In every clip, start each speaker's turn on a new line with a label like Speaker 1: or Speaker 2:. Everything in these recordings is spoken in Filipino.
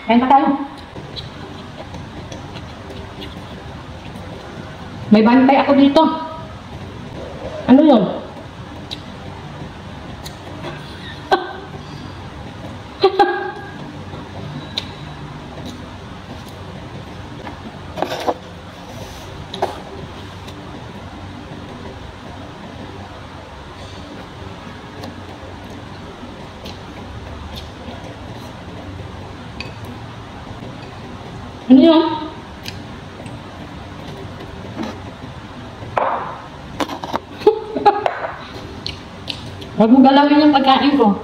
Speaker 1: Kain pa tayo. May bantay ako dito. Ano yun? Ano yun? Huwag mo galawin yung pagkain ko.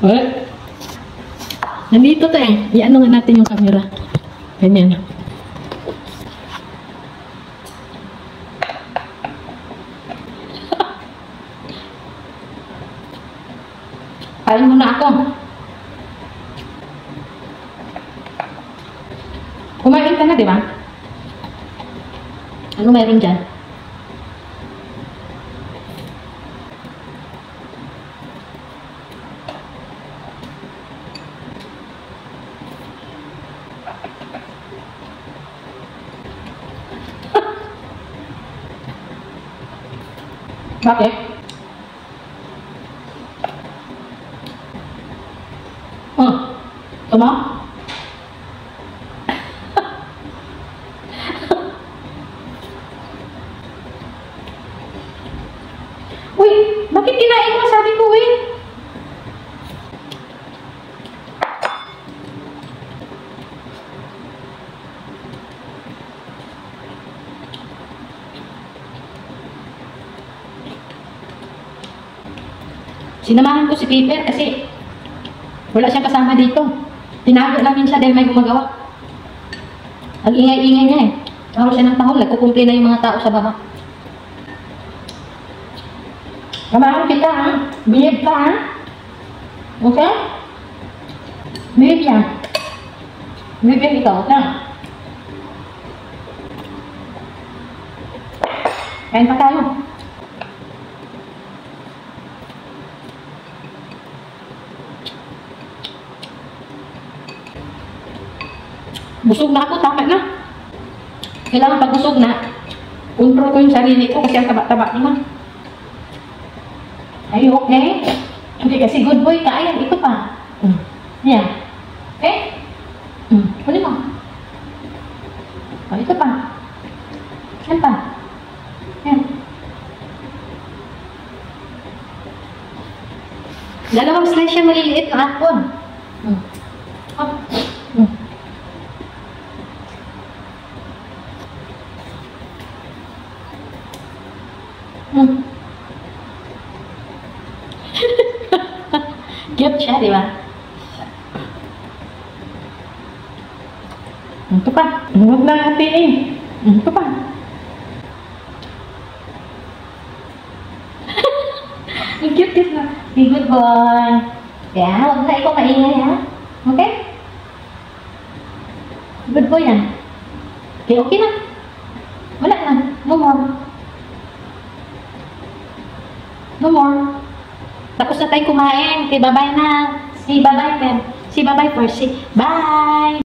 Speaker 1: Eh. Nandito to eh. I-ano nga natin yung camera. Ganyan. Kain muna ako. Kumain ka na, di ba? Ano meron dyan? Bakit? Tama? Uy, bakit kinain mo? Sabi ko, uy. Sinamahan ko si Piper kasi wala siyang kasama dito. Tinago namin siya dahil may gumagawa. Ang ingay-ingay niya eh. Tawag siya ng tahol. Nagkukumpli na yung mga tao sa baba. Samahan kita ha. Behave ka ha. Okay? Behave yan. Behave yan ikaw. Okay? Kain pa tayo. Busog na ako, tama na. Kailangan pag busog na, control ko yung sarili ko kasi ang taba-taba naman. Are you okay? Hindi kasi good boy ka. Ayan, ito pa. Ayan. Okay? Huli mo. Ito pa. Ayan pa. Ayan. Dalawang slice siya maliliit na apon. Cute siya, di ba? Ito pa. Huwag lang hatiin. Ito pa. Ang cute na. Be good boy. Yeah, huwag na ikaw maingay, ha? Okay? Good boy yan. Okay, okay na. Wala na. No more. No more. Tapos na tayo kumain. Okay, bye-bye na. Say bye-bye, Pem. Say bye-bye first. Say bye!